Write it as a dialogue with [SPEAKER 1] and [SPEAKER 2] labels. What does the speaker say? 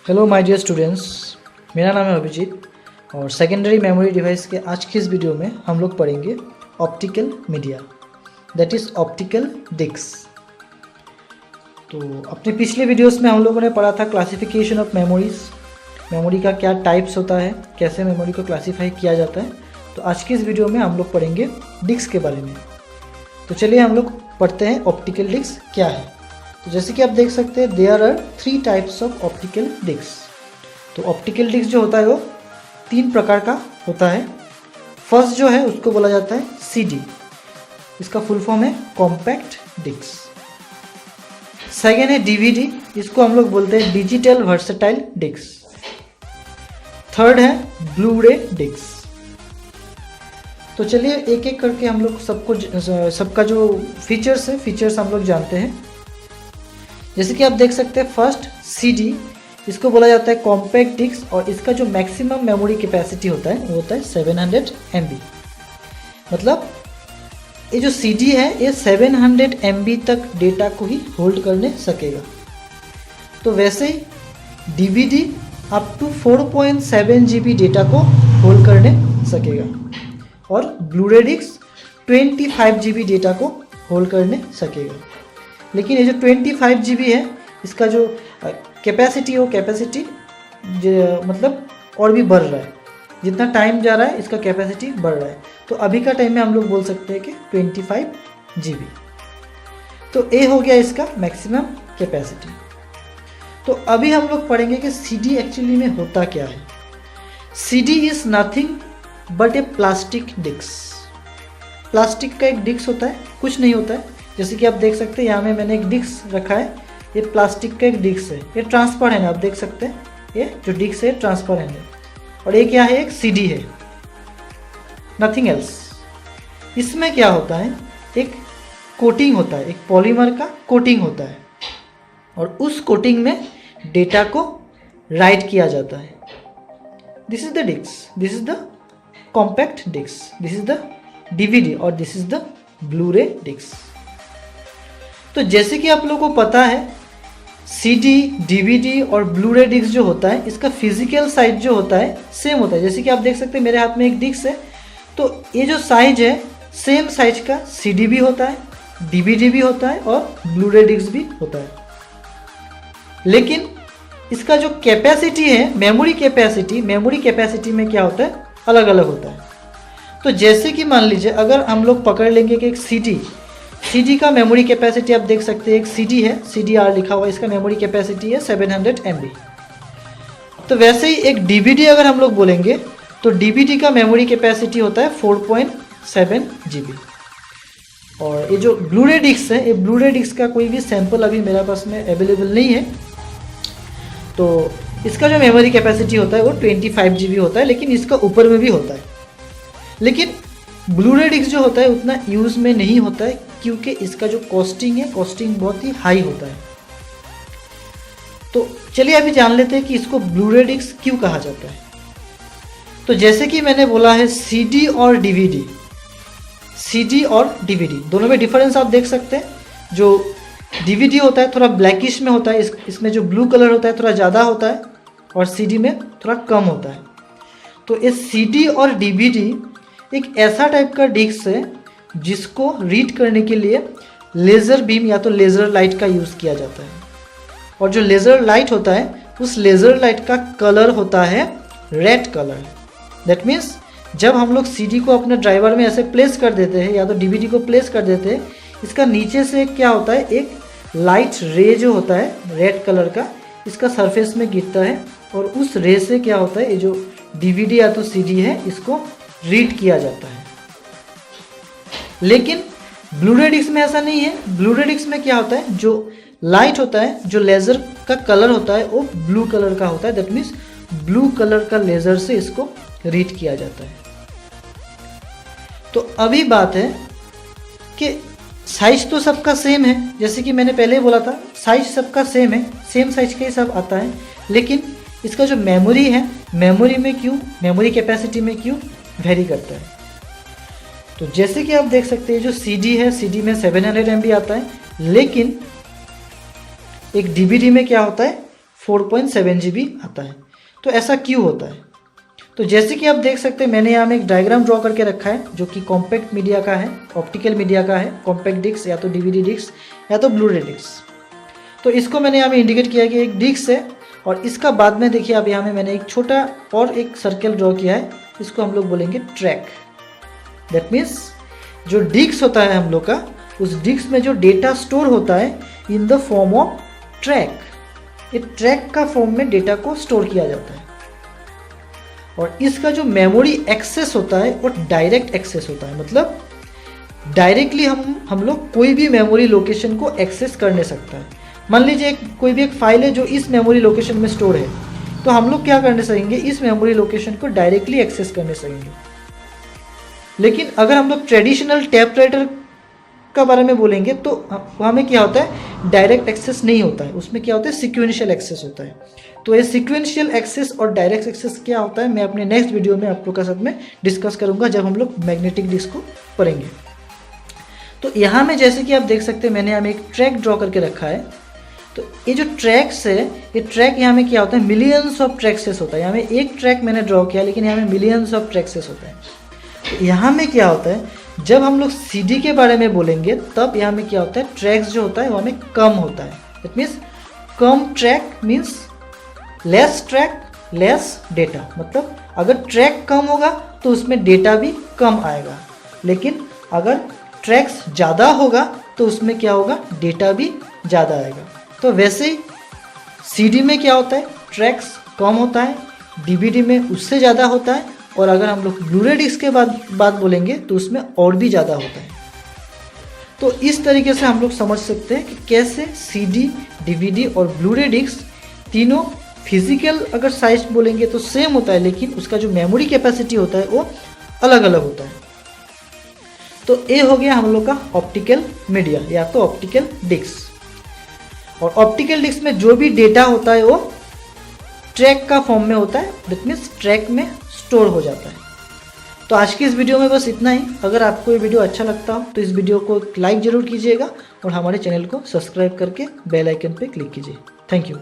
[SPEAKER 1] Hello my dear students, मेरा नाम है अभिजीत और सेकेंडरी मेमोरी डिवाइस के आज की इस वीडियो में हम लोग पढ़ेंगे optical media, that is optical disc. तो अपने पिछले वीडियोस में हम लोगों ने पढ़ा था क्लासिफिकेशन ऑफ मेमोरीज, मेमोरी का क्या टाइप्स होता है, कैसे मेमोरी को क्लासीफाई किया जाता है। तो आज की इस वीडियो में हम लोग पढ़ेंगे डिस्क के बारे में। तो चलिए हम लोग पढ़ते हैं ऑप्टिकल डिस्क क्या है। तो जैसे कि आप देख सकते हैं there are 3 types of optical disc. तो ऑप्टिकल डिस्क जो होता है वो 3 प्रकार का होता है। फर्स्ट जो है उसको बोला जाता है सीडी, इसका फुल फॉर्म है कॉम्पैक्ट डिस्क। सेकेंड है डीवीडी, इसको हम लोग बोलते हैं डिजिटल वर्सेटाइल डिस्क। थर्ड है ब्लू रे डिस्क। तो चलिए एक एक करके हम लोग सबका जो फीचर्स है, फीचर्स हम लोग जानते हैं। जैसे कि आप देख सकते हैं फर्स्ट सीडी, इसको बोला जाता है कॉम्पैक्ट डिस्क और इसका जो मैक्सिमम मेमोरी कैपेसिटी होता है वो होता है 700 MB। मतलब ये जो सीडी है ये 700 MB तक डेटा को ही होल्ड करने सकेगा। तो वैसे ही DVD up to 4.7 GB data को होल्ड करने सकेगा और ब्लूरे डिस्क 25 GB डेटा को होल्ड करने सकेगा। लेकिन ये जो 25 GB है इसका जो कैपेसिटी हो, कैपेसिटी मतलब और भी बढ़ रहा है, जितना टाइम जा रहा है इसका कैपेसिटी बढ़ रहा है। तो अभी का टाइम में हम लोग बोल सकते हैं कि 25 GB। तो ये हो गया इसका मैक्सिमम कैपेसिटी। तो अभी हम लोग पढ़ेंगे कि सीडी एक्चुअली में होता क्या है। CD is nothing but a plastic disc. Plastic का एक डिस्क होता है, कुछ नहीं होता है। जैसे कि आप देख सकते हैं यहाँ में मैंने एक डिस्क रखा है, ये प्लास्टिक का एक डिस्क है, ये ट्रांसपेरेंट है, आप देख सकते हैं ये जो डिस्क है ट्रांसपेरेंट है। और ये क्या है, एक सीडी है, नथिंग एल्स। इसमें क्या होता है, एक कोटिंग होता है, एक पॉलीमर का कोटिंग होता है और उस कोटिंग में डेटा को राइट किया जाता है। This is the disc, this is the compact disc, this is the DVD और this is the Blu ray disc. तो जैसे कि आप लोगों को पता है सीडी, डीवीडी और ब्लू रे डिस्क जो होता है इसका फिजिकल साइज जो होता है सेम होता है। जैसे कि आप देख सकते हैं मेरे हाथ में एक डिस्क है, तो ये जो साइज है सेम साइज का सीडी भी होता है, डीवीडी भी होता है और ब्लू रे डिस्क भी होता है। लेकिन इसका जो कैपेसिटी है, मेमोरी कैपेसिटी में क्या होता है, अलग अलग होता है। तो जैसे कि मान लीजिए अगर हम लोग पकड़ लेंगे कि एक सीडी का मेमोरी कैपेसिटी आप देख सकते हैं, एक सीडी है, CDR लिखा हुआ, इसका मेमोरी कैपेसिटी है 700 MB। तो वैसे ही एक डीवीडी अगर हम लोग बोलेंगे तो डीवीडी का मेमोरी कैपेसिटी होता है 4.7 GB। और ये जो ब्लू रे डिस्क है, ये ब्लू रे डिस्क का कोई भी सैंपल अभी मेरे पास में अवेलेबल नहीं है। तो इसका जो मेमोरी कैपेसिटी होता है वो 25 GB होता है, लेकिन इसका ऊपर में भी होता है। लेकिन ब्लू रे डिस्क जो होता है उतना यूज़ में नहीं होता है क्योंकि इसका जो कॉस्टिंग है, कॉस्टिंग बहुत ही हाई होता है। तो चलिए अभी जान लेते हैं कि इसको ब्लू रे डिस्क क्यों कहा जाता है। तो जैसे कि मैंने बोला है सीडी और डीवीडी, सीडी और डीवीडी दोनों में डिफरेंस आप देख सकते हैं। जो डीवीडी होता है थोड़ा ब्लैकिश में होता है, इसमें जो ब्लू कलर होता है थोड़ा ज़्यादा होता है और सीडी में थोड़ा कम होता है। तो इस सीडी और डीवीडी एक ऐसा टाइप का डिस्क है जिसको रीड करने के लिए लेज़र बीम या तो लेज़र लाइट का यूज़ किया जाता है। और जो लेज़र लाइट होता है उस लेज़र लाइट का कलर होता है रेड कलर। दैट मीन्स जब हम लोग सीडी को अपने ड्राइवर में ऐसे प्लेस कर देते हैं या तो डीवीडी को प्लेस कर देते हैं, इसका नीचे से क्या होता है, एक लाइट रे जो होता है रेड कलर का, इसका सरफेस में गिरता है और उस रे से क्या होता है, ये जो डीवीडी या तो सीडी है इसको रीड किया जाता है। लेकिन ब्लू रे डिस्क में ऐसा नहीं है। ब्लू रे डिस्क में क्या होता है, जो लाइट होता है, जो लेज़र का कलर होता है वो ब्लू कलर का होता है। दैट मीन्स ब्लू कलर का लेज़र से इसको रीड किया जाता है। तो अभी बात है कि साइज तो सबका सेम है, जैसे कि मैंने पहले बोला था साइज सबका सेम है, सेम साइज का ही सब आता है। लेकिन इसका जो मेमोरी है, मेमोरी कैपेसिटी में क्यों वेरी करता है। तो जैसे कि आप देख सकते हैं जो सीडी है, सीडी में 700 MB आता है, लेकिन एक डीवीडी में क्या होता है 4.7 GB आता है। तो ऐसा क्यों होता है? तो जैसे कि आप देख सकते हैं मैंने यहाँ में एक डायग्राम ड्रॉ करके रखा है जो कि कॉम्पैक्ट मीडिया का है, ऑप्टिकल मीडिया का है, कॉम्पैक्ट डिस्क या तो DVD डिस्क या तो ब्लू-रे डिस्क। तो इसको मैंने यहाँ में इंडिकेट किया कि एक डिस्क है और इसका बाद में देखिए अब यहाँ में मैंने एक छोटा और एक सर्कल ड्रॉ किया है, इसको हम लोग बोलेंगे ट्रैक। दैट मीन्स जो डिस्क होता है हम लोग का, उस डिस्क में जो डेटा स्टोर होता है in the form of track, ये ट्रैक का फॉर्म में डेटा को स्टोर किया जाता है। और इसका जो मेमोरी एक्सेस होता है वो डायरेक्ट एक्सेस होता है, मतलब डायरेक्टली हम लोग कोई भी मेमोरी लोकेशन को एक्सेस कर नहीं सकता है। मान लीजिए कोई भी एक फाइल है जो इस मेमोरी लोकेशन में स्टोर है, तो हम लोग क्या करने सकेंगे, इस मेमोरी लोकेशन को डायरेक्टली एक्सेस करने सकेंगे। लेकिन अगर हम लोग ट्रेडिशनल टैप राइटर का बारे में बोलेंगे तो वहाँ में क्या होता है, डायरेक्ट एक्सेस नहीं होता है, उसमें क्या होता है, सीक्वेंशियल एक्सेस होता है। तो ये सीक्वेंशियल एक्सेस और डायरेक्ट एक्सेस क्या होता है मैं अपने नेक्स्ट वीडियो में आप लोग के साथ में डिस्कस करूँगा जब हम लोग मैग्नेटिक डिस्क को पढ़ेंगे। तो यहाँ में जैसे कि आप देख सकते हैं मैंने यहाँ में एक ट्रैक ड्रॉ करके रखा है। तो ये जो ट्रैक्स है, ये ट्रैक यहाँ में क्या होता है, मिलियंस ऑफ ट्रैक्सेस होता है। यहाँ में एक ट्रैक मैंने ड्रॉ किया लेकिन यहाँ में मिलियंस ऑफ ट्रैक्सेस होता है। तो यहाँ में क्या होता है, जब हम लोग CD के बारे में बोलेंगे तब यहाँ में क्या होता है, ट्रैक्स जो होता है वहाँ में कम होता है। It means come track means less track less data, मतलब अगर ट्रैक कम होगा तो उसमें डेटा भी कम आएगा, लेकिन अगर ट्रैक्स ज़्यादा होगा तो उसमें क्या होगा, डेटा भी ज़्यादा आएगा। तो वैसे ही CD में क्या होता है, ट्रैक्स कम होता है, DVD में उससे ज़्यादा होता है, और अगर हम लोग ब्लू-रे डिस्क के बात बोलेंगे तो उसमें और भी ज़्यादा होता है। तो इस तरीके से हम लोग समझ सकते हैं कि कैसे CD, DVD और ब्लू-रे डिस्क तीनों फिजिकल अगर साइज बोलेंगे तो सेम होता है, लेकिन उसका जो मेमोरी कैपेसिटी होता है वो अलग अलग होता है। तो ये हो गया हम लोग का ऑप्टिकल मीडिया या तो ऑप्टिकल डिस्क। और ऑप्टिकल डिस्क में जो भी डेटा होता है वो ट्रैक का फॉर्म में होता है, दैट मीन्स ट्रैक में स्टोर हो जाता है। तो आज की इस वीडियो में बस इतना ही। अगर आपको ये वीडियो अच्छा लगता हो तो इस वीडियो को लाइक ज़रूर कीजिएगा और हमारे चैनल को सब्सक्राइब करके बेल आइकन पे क्लिक कीजिए। Thank you.